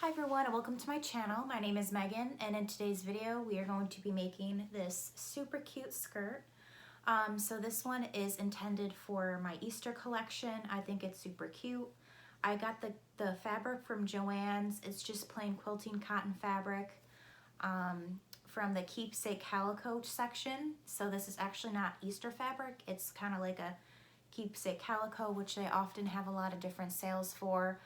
Hi everyone and welcome to my channel. My name is Megan and in today's video we are going to be making this super cute skirt. So this one is intended for my Easter collection. I think it's super cute. I got the fabric from Joann's. It's just plain quilting cotton fabric from the Keepsake Calico section. So this is actually not Easter fabric. It's kind of like a Keepsake Calico, which they often have a lot of different sales for.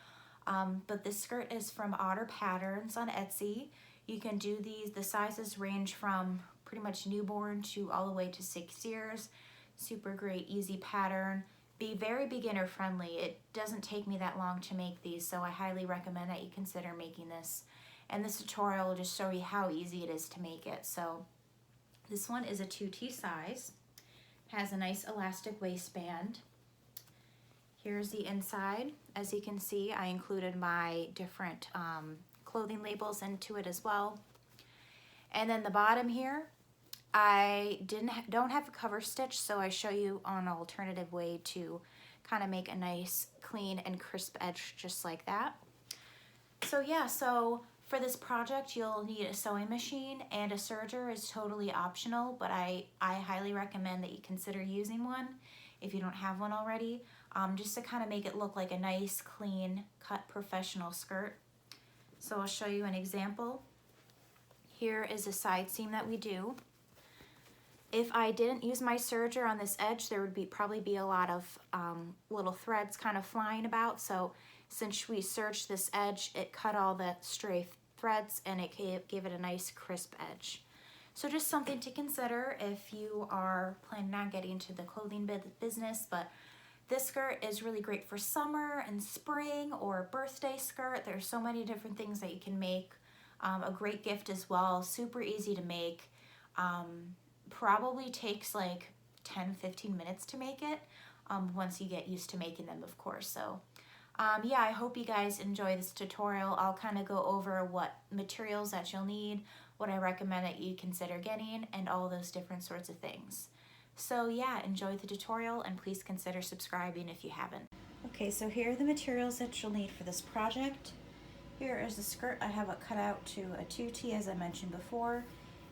But this skirt is from Otter Patterns on Etsy. You can do these, the sizes range from pretty much newborn to all the way to 6 years. Super great, easy pattern. Be very beginner friendly. It doesn't take me that long to make these, so I highly recommend that you consider making this. And this tutorial will just show you how easy it is to make it. So this one is a 2T size, has a nice elastic waistband. Here's the inside. As you can see, I included my different clothing labels into it as well. And then the bottom here, I don't have a cover stitch, so I show you an alternative way to kind of make a nice clean and crisp edge just like that. So yeah, so for this project you'll need a sewing machine, and a serger is totally optional, but I highly recommend that you consider using one if you don't have one already, just to kind of make it look like a nice, clean, cut professional skirt. So I'll show you an example. Here is a side seam that we do. If I didn't use my serger on this edge, there would probably be a lot of little threads kind of flying about. So since we serged this edge, it cut all the stray threads and it gave it a nice crisp edge. So just something to consider if you are planning on getting into the clothing business. But this skirt is really great for summer and spring or birthday skirt. There's so many different things that you can make. A great gift as well, super easy to make. Probably takes like 10-15 minutes to make it once you get used to making them, of course. So yeah, I hope you guys enjoy this tutorial. I'll kind of go over what materials that you'll need, what I recommend that you consider getting, and all those different sorts of things. So yeah, enjoy the tutorial and please consider subscribing if you haven't. Okay, so here are the materials that you'll need for this project. Here is the skirt. I have it cut out to a 2T as I mentioned before,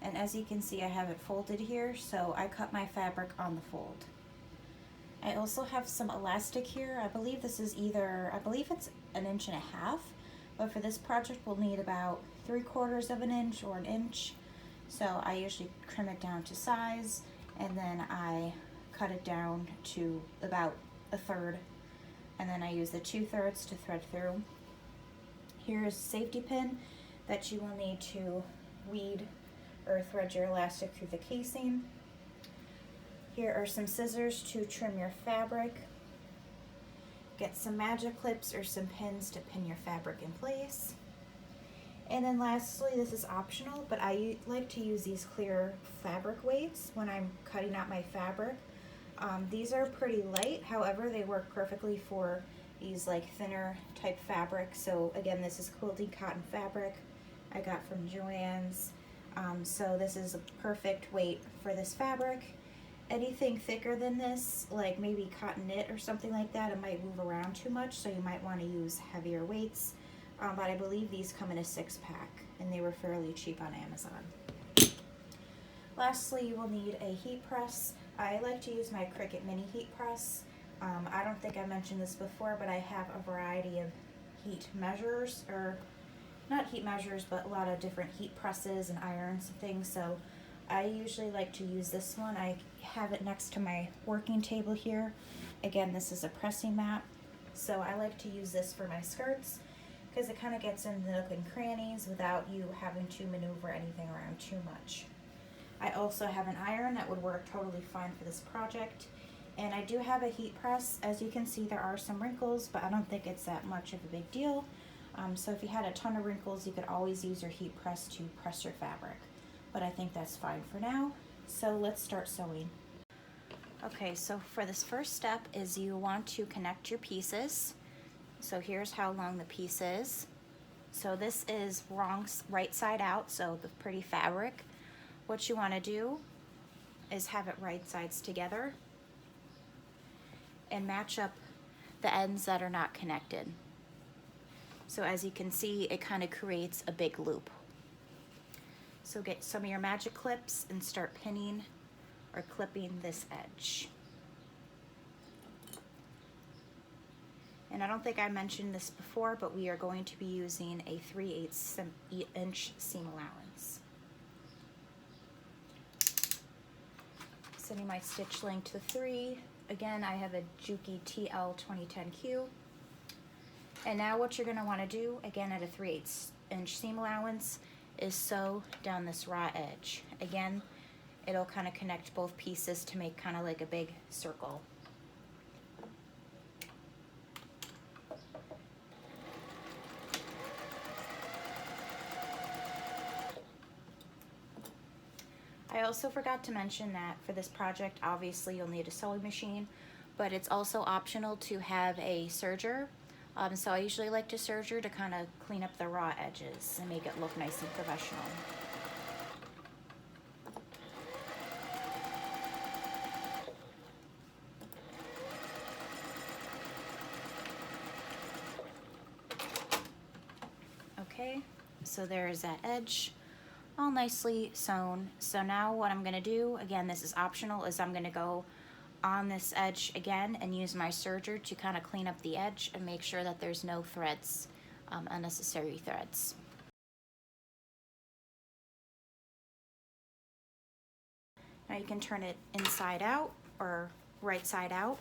and as you can see I have it folded here, so I cut my fabric on the fold. I also have some elastic here. I believe this is it's 1.5 inches, but for this project we'll need about 3/4 of an inch or an inch. So I usually trim it down to size, and then I cut it down to about 1/3, and then I use the 2/3 to thread through. Here's a safety pin that you will need to weed or thread your elastic through the casing. Here are some scissors to trim your fabric. Get some magic clips or some pins to pin your fabric in place. And then lastly, this is optional, but I like to use these clear fabric weights when I'm cutting out my fabric. These are pretty light, however they work perfectly for these like thinner type fabric. So again, this is quilting cotton fabric I got from Joann's. So this is a perfect weight for this fabric. Anything thicker than this, like maybe cotton knit or something like that, it might move around too much, so you might want to use heavier weights. But I believe these come in a 6-pack, and they were fairly cheap on Amazon. Lastly, you will need a heat press. I like to use my Cricut mini heat press. I don't think I mentioned this before, but I have a variety of heat measures, or not heat measures, but a lot of different heat presses and irons and things. So I usually like to use this one. I have it next to my working table here. Again, this is a pressing mat, so I like to use this for my skirts because it kind of gets in the nook and crannies without you having to maneuver anything around too much. I also have an iron that would work totally fine for this project, and I do have a heat press. As you can see, there are some wrinkles, but I don't think it's that much of a big deal. So if you had a ton of wrinkles, you could always use your heat press to press your fabric, but I think that's fine for now. So let's start sewing. Okay, so for this first step is you want to connect your pieces. So here's how long the piece is. So this is right side out, so the pretty fabric. What you want to do is have it right sides together and match up the ends that are not connected. So as you can see, it kind of creates a big loop. So get some of your magic clips and start pinning or clipping this edge. And I don't think I mentioned this before, but we are going to be using a 3/8 inch seam allowance. Setting my stitch length to 3. Again, I have a Juki TL 2010Q. And now what you're going to want to do, again at a 3/8 inch seam allowance, is sew down this raw edge. Again, it'll kind of connect both pieces to make kind of like a big circle. I also forgot to mention that for this project, obviously you'll need a sewing machine, but it's also optional to have a serger. So I usually like to serger to kind of clean up the raw edges and make it look nice and professional. Okay, so there's that edge, all nicely sewn. So now what I'm gonna do, again, this is optional, is I'm gonna go on this edge again and use my serger to kind of clean up the edge and make sure that there's no threads, unnecessary threads. Now you can turn it inside out or right side out.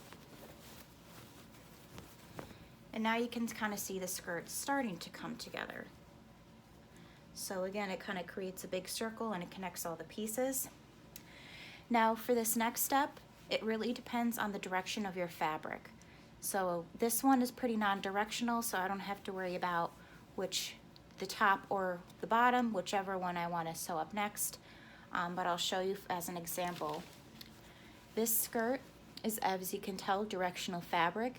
And now you can kind of see the skirt starting to come together. So again, it kind of creates a big circle and it connects all the pieces. Now for this next step, it really depends on the direction of your fabric. So this one is pretty non-directional, so I don't have to worry about the top or the bottom, whichever one I want to sew up next. But I'll show you as an example. This skirt is, as you can tell, directional fabric.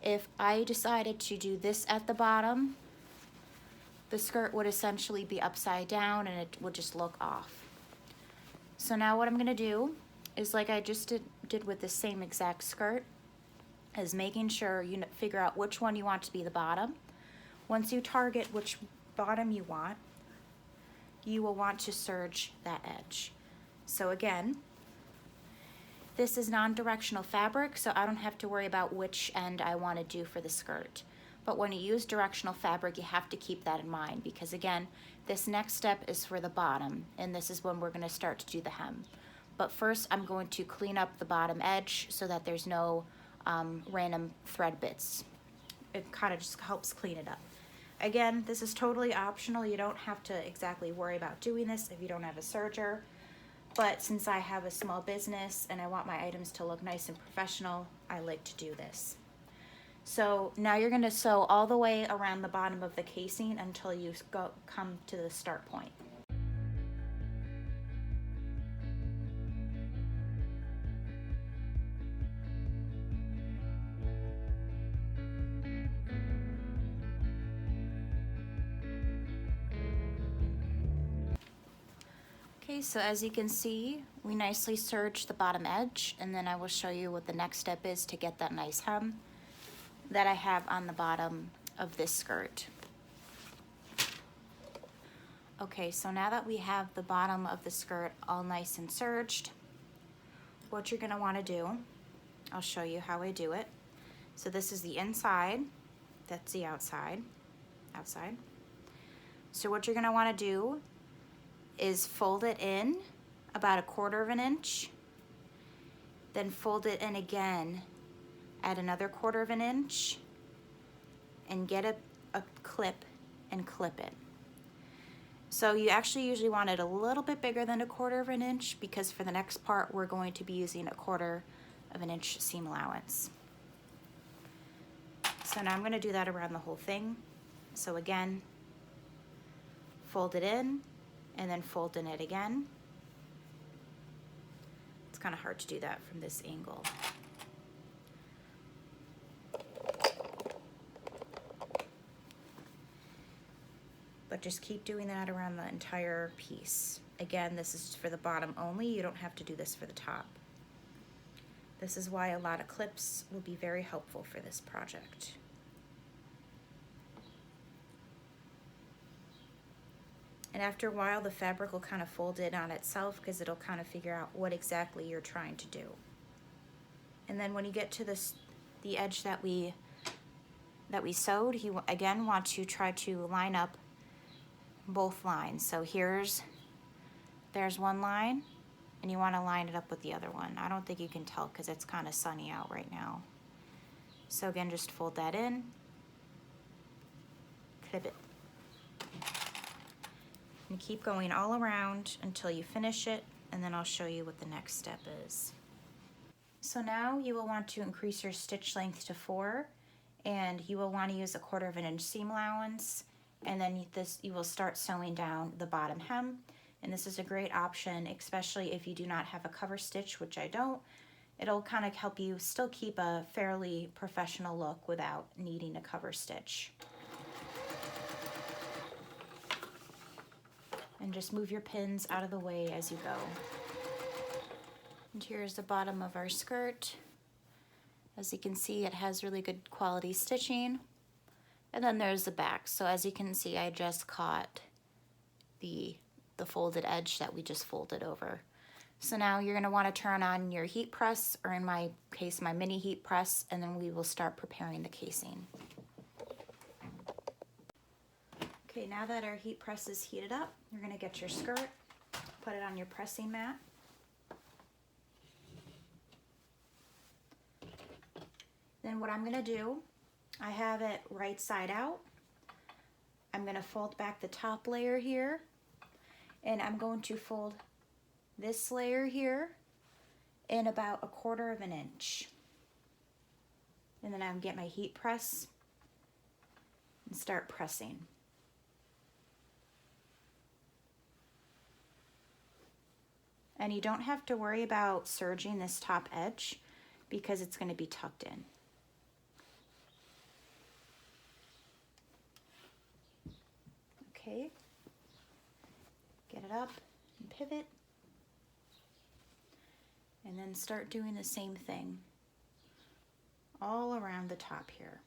If I decided to do this at the bottom, the skirt would essentially be upside down and it would just look off. So now what I'm gonna do is, like I just did with the same exact skirt, is making sure you figure out which one you want to be the bottom. Once you target which bottom you want, you will want to serge that edge. So again, this is non-directional fabric, so I don't have to worry about which end I want to do for the skirt. But when you use directional fabric, you have to keep that in mind, because again, this next step is for the bottom, and this is when we're going to start to do the hem. But first, I'm going to clean up the bottom edge so that there's no random thread bits. It kind of just helps clean it up. Again, this is totally optional. You don't have to exactly worry about doing this if you don't have a serger. But since I have a small business and I want my items to look nice and professional, I like to do this. So now you're going to sew all the way around the bottom of the casing until you come to the start point. Okay, so as you can see, we nicely serged the bottom edge, and then I will show you what the next step is to get that nice hem that I have on the bottom of this skirt. Okay, so now that we have the bottom of the skirt all nice and serged, what you're gonna wanna do, I'll show you how I do it. So this is the inside, that's the outside. So what you're gonna wanna do is fold it in about 1/4 inch, then fold it in again at another 1/4 inch, and get a clip and clip it. So you actually usually want it a little bit bigger than 1/4 inch, because for the next part we're going to be using 1/4 inch seam allowance. So now I'm going to do that around the whole thing. So again, fold it in and then fold in it again. It's kind of hard to do that from this angle. But just keep doing that around the entire piece. Again, this is for the bottom only. You don't have to do this for the top. This is why a lot of clips will be very helpful for this project. And after a while, the fabric will kind of fold in on itself because it'll kind of figure out what exactly you're trying to do. And then when you get to the edge that we sewed, you again want to try to line up both lines. So there's one line, and you want to line it up with the other one. I don't think you can tell because it's kind of sunny out right now. So again, just fold that in, clip it, and keep going all around until you finish it, and then I'll show you what the next step is. So now you will want to increase your stitch length to 4, and you will want to use a 1/4 inch seam allowance, and then you will start sewing down the bottom hem. And this is a great option, especially if you do not have a cover stitch, which I don't. It'll kind of help you still keep a fairly professional look without needing a cover stitch. And just move your pins out of the way as you go. And here's the bottom of our skirt. As you can see, it has really good quality stitching. And then there's the back. So as you can see, I just caught the folded edge that we just folded over. So now you're going to want to turn on your heat press, or in my case, my mini heat press, and then we will start preparing the casing. Okay, now that our heat press is heated up, you're going to get your skirt, put it on your pressing mat. Then what I'm going to do, I have it right side out. I'm going to fold back the top layer here, and I'm going to fold this layer here in about a 1/4 inch. And then I'm going to get my heat press and start pressing. And you don't have to worry about serging this top edge because it's going to be tucked in. Okay, get it up and pivot, and then start doing the same thing all around the top here.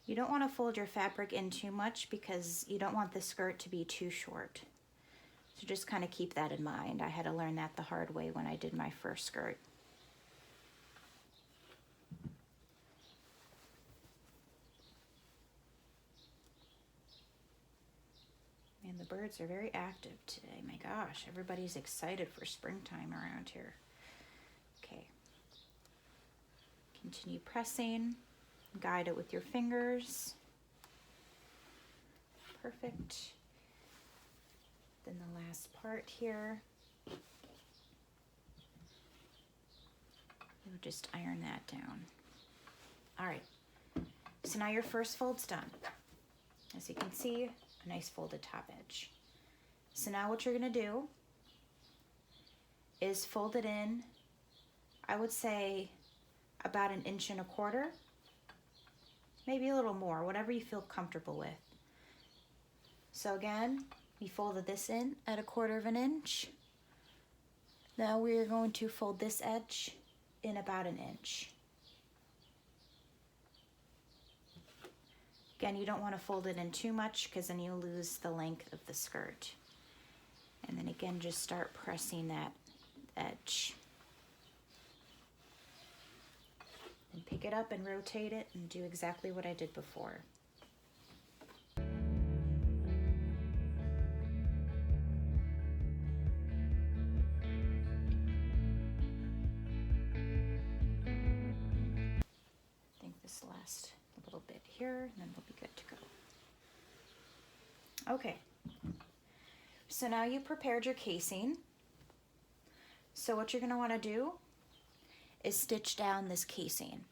You don't want to fold your fabric in too much because you don't want the skirt to be too short. So just kind of keep that in mind. I had to learn that the hard way when I did my first skirt. And the birds are very active today. My gosh, everybody's excited for springtime around here. Okay. Continue pressing. Guide it with your fingers. Perfect. Then the last part here. You'll just iron that down. All right. So now your first fold's done. As you can see, a nice folded top edge. So now what you're going to do is fold it in, I would say about 1 1/4 inches, maybe a little more, whatever you feel comfortable with. So again, we folded this in at a 1/4 inch. Now we're going to fold this edge in about 1 inch. Again, you don't want to fold it in too much because then you'll lose the length of the skirt. And then again, just start pressing that edge. And pick it up and rotate it and do exactly what I did before. I think this last little bit here, and then we'll be good to go. Okay, so now you prepared your casing. So what you're going to want to do is stitch down this casing.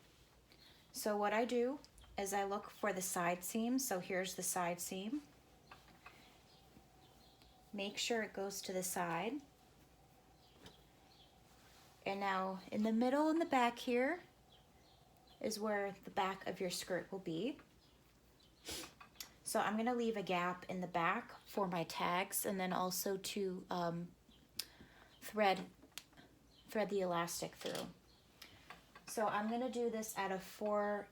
So what I do is I look for the side seam. So here's the side seam. Make sure it goes to the side. And now in the middle and the back here is where the back of your skirt will be. So I'm going to leave a gap in the back for my tags, and then also to thread the elastic through. So I'm going to do this at a 4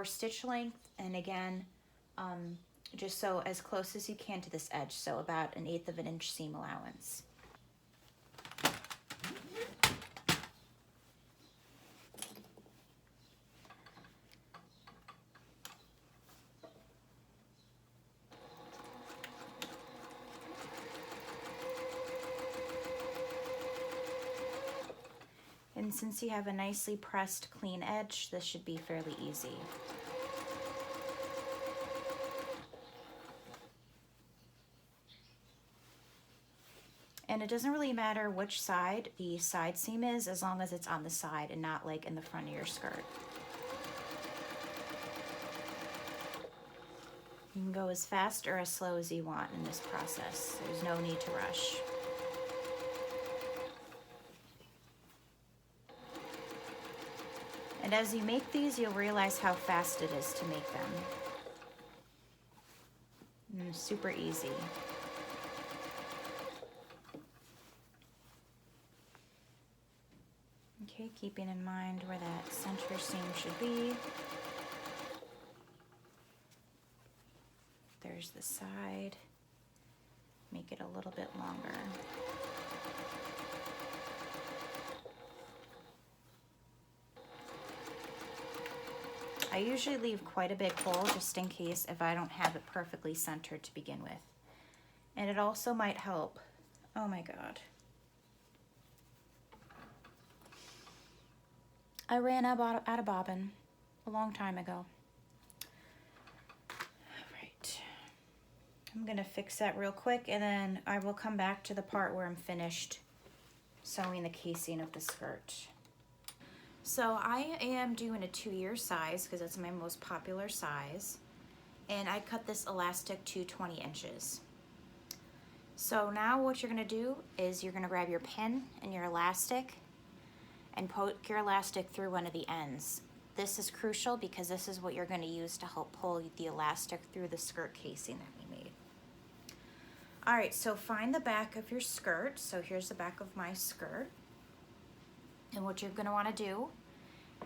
stitch length, and again just so as close as you can to this edge, so about 1/8 of an inch seam allowance. And since you have a nicely pressed clean edge, this should be fairly easy. And it doesn't really matter which side the side seam is, as long as it's on the side and not like in the front of your skirt. You can go as fast or as slow as you want in this process. There's no need to rush. And as you make these, you'll realize how fast it is to make them. And super easy. Okay, keeping in mind where that center seam should be. There's the side. Make it a little bit longer. I usually leave quite a big hole just in case if I don't have it perfectly centered to begin with. And it also might help. Oh my God. I ran out of bobbin a long time ago. All right. I'm gonna fix that real quick and then I will come back to the part where I'm finished sewing the casing of the skirt. So I am doing a 2-year size because it's my most popular size. And I cut this elastic to 20 inches. So now what you're gonna do is you're gonna grab your pin and your elastic and poke your elastic through one of the ends. This is crucial because this is what you're gonna use to help pull the elastic through the skirt casing that we made. All right, so find the back of your skirt. So here's the back of my skirt. And what you're gonna wanna do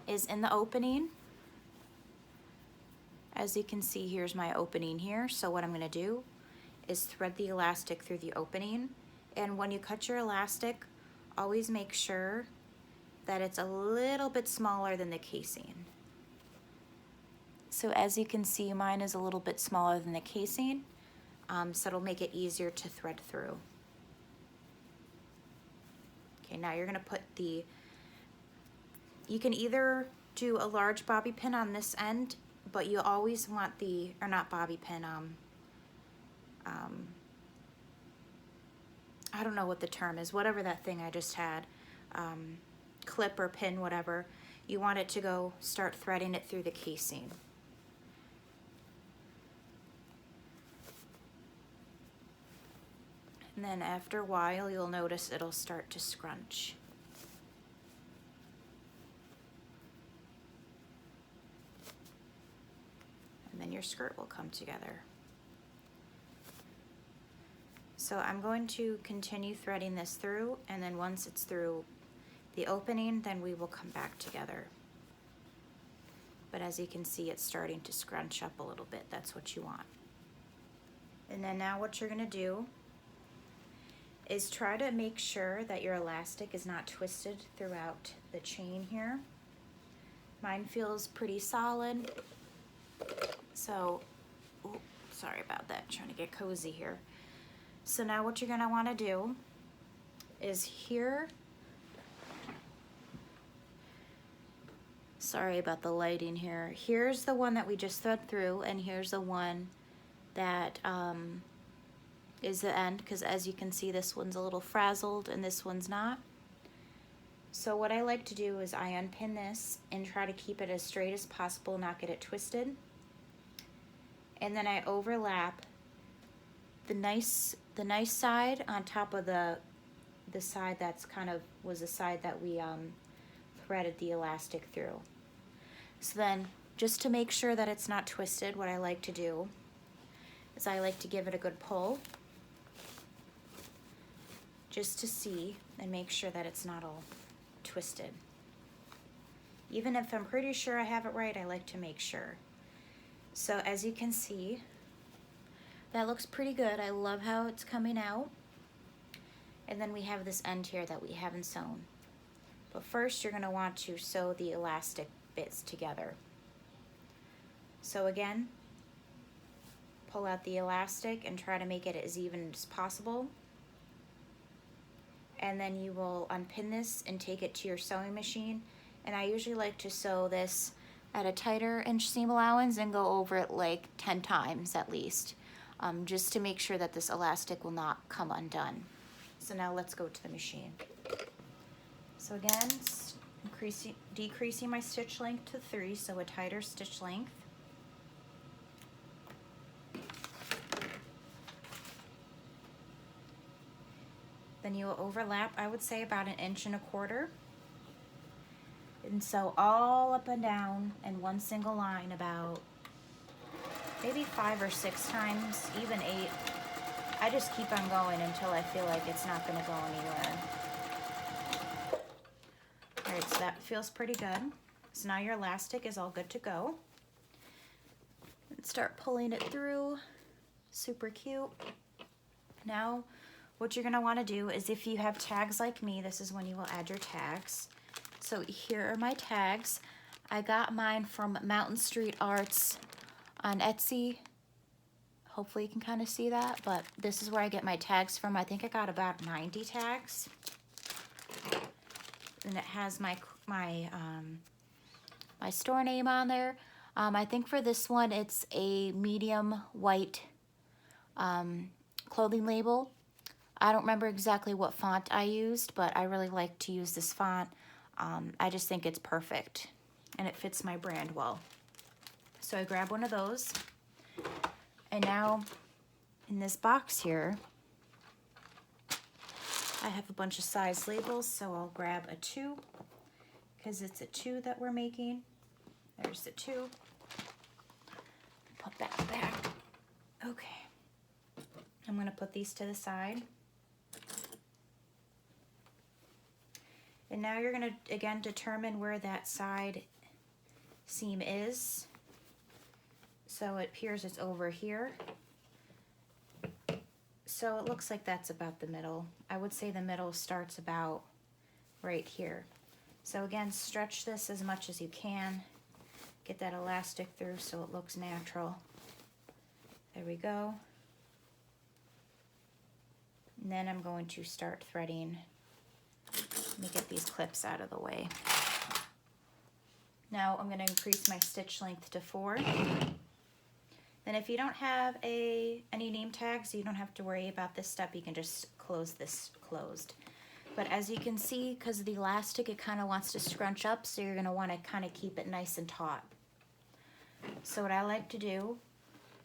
is in the opening, as you can see, here's my opening here. So what I'm gonna do is thread the elastic through the opening. And when you cut your elastic, always make sure that it's a little bit smaller than the casing. So as you can see, mine is a little bit smaller than the casing, so it'll make it easier to thread through. Okay, now you're gonna put you can either do a large bobby pin on this end, but you always want or not bobby pin, I don't know what the term is, whatever that thing I just had, clip or pin, whatever. You want it to start threading it through the casing. And then after a while, you'll notice it'll start to scrunch. And then your skirt will come together. So I'm going to continue threading this through, and then once it's through the opening, then we will come back together. But as you can see, it's starting to scrunch up a little bit. That's what you want. And then now what you're gonna do is try to make sure that your elastic is not twisted throughout the chain here. Mine feels pretty solid. So, ooh, sorry about that, trying to get cozy here. So now what you're gonna wanna do is here, sorry about the lighting here. Here's the one that we just thread through, and here's the one that is the end, because as you can see, this one's a little frazzled and this one's not. So what I like to do is I unpin this and try to keep it as straight as possible, not get it twisted. And then I overlap the nice side on top of the side that's was the side that we threaded the elastic through. So then, just to make sure that it's not twisted, what I like to do is I like to give it a good pull, just to see and make sure that it's not all twisted. Even if I'm pretty sure I have it right, I like to make sure. So as you can see, that looks pretty good. I love how it's coming out. And then we have this end here that we haven't sewn. But first you're gonna want to sew the elastic bits together. So again, pull out the elastic and try to make it as even as possible. And then you will unpin this and take it to your sewing machine. And I usually like to sew this at a tighter inch seam allowance and go over it like 10 times at least, just to make sure that this elastic will not come undone. So now let's go to the machine. So again, decreasing my stitch length to 3, so a tighter stitch length. Then you will overlap, I would say about 1.25 inches. And sew all up and down in one single line about maybe 5 or 6 times, even 8. I just keep on going until I feel like it's not gonna go anywhere. All right, so that feels pretty good. So now your elastic is all good to go. And start pulling it through, super cute. Now, what you're gonna wanna do is, if you have tags like me, this is when you will add your tags. So here are my tags. I got mine from Mountain Street Arts on Etsy. Hopefully you can kind of see that, but this is where I get my tags from. I think I got about 90 tags. And it has my store name on there. I think for this one, it's a medium white clothing label. I don't remember exactly what font I used, but I really like to use this font. I just think it's perfect and it fits my brand well. So I grab one of those, and now in this box here, I have a bunch of size labels, so I'll grab a 2 because it's a 2 that we're making. There's the 2. Put that back. Okay. I'm gonna put these to the side. And now you're gonna, again, determine where that side seam is. So it appears it's over here. So it looks like that's about the middle. I would say the middle starts about right here. So again, stretch this as much as you can. Get that elastic through so it looks natural. There we go. And then I'm going to start threading. Let me get these clips out of the way. Now I'm going to increase my stitch length to 4. Then if you don't have any name tags, you don't have to worry about this step. You can just close this closed. But as you can see, because of the elastic, it kind of wants to scrunch up, so you're going to want to kind of keep it nice and taut. So what I like to do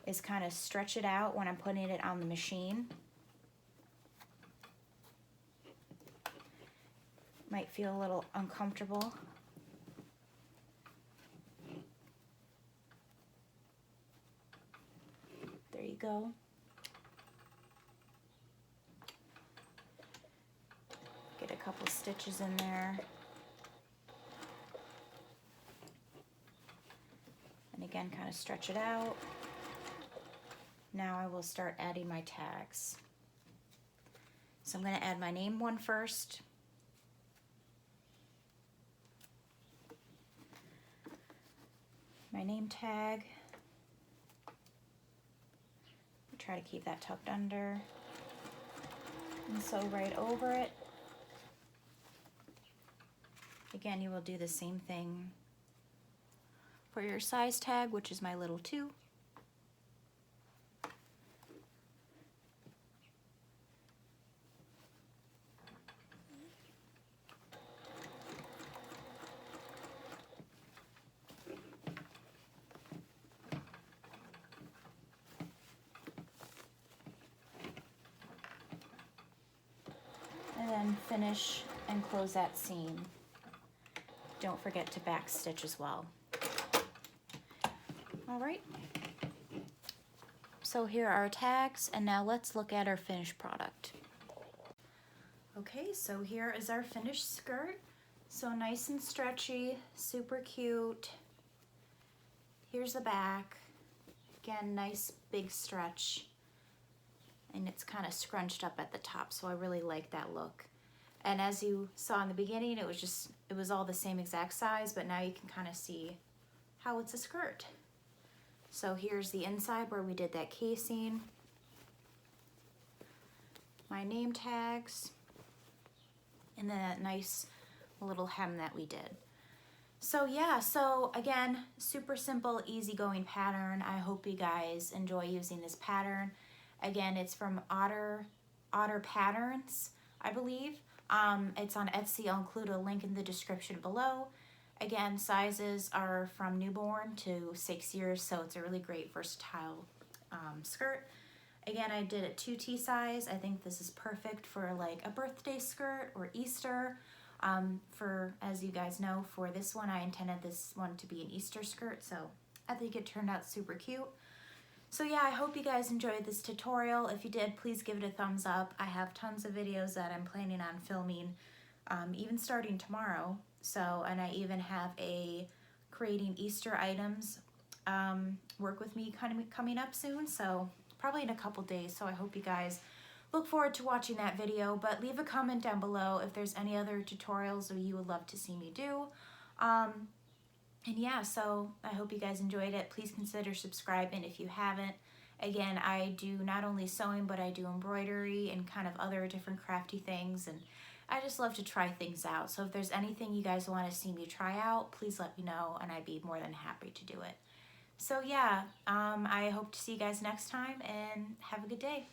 is kind of stretch it out when I'm putting it on the machine. Might feel a little uncomfortable. There you go. Get a couple stitches in there. And again, kind of stretch it out. Now I will start adding my tags. So I'm going to add my name one first. My name tag. Try to keep that tucked under. And sew right over it. Again, you will do the same thing for your size tag, which is my little 2. And then finish and close that seam. Don't forget to back stitch as well. All right. So here are our tags, and now let's look at our finished product. Okay, so here is our finished skirt. So nice and stretchy, super cute. Here's the back. Again, nice big stretch. And it's kind of scrunched up at the top, so I really like that look. And as you saw in the beginning, it was all the same exact size, but now you can kind of see how it's a skirt. So here's the inside where we did that casing. My name tags. And then that nice little hem that we did. So yeah, so again, super simple, easygoing pattern. I hope you guys enjoy using this pattern. Again, it's from Otter Patterns, I believe. It's on Etsy. I'll include a link in the description below. Again, sizes are from newborn to 6 years, so it's a really great versatile skirt. Again, I did a 2T size. I think this is perfect for like a birthday skirt or Easter. As you guys know, for this one, I intended this one to be an Easter skirt, so I think it turned out super cute. So yeah, I hope you guys enjoyed this tutorial. If you did, please give it a thumbs up. I have tons of videos that I'm planning on filming, even starting tomorrow. So, and I even have a creating Easter items work with me kind of coming up soon, so probably in a couple days. So I hope you guys look forward to watching that video, but leave a comment down below if there's any other tutorials that you would love to see me do. And yeah, so I hope you guys enjoyed it. Please consider subscribing if you haven't. Again, I do not only sewing, but I do embroidery and kind of other different crafty things, and I just love to try things out. So if there's anything you guys want to see me try out, please let me know, and I'd be more than happy to do it. So yeah, I hope to see you guys next time, and have a good day.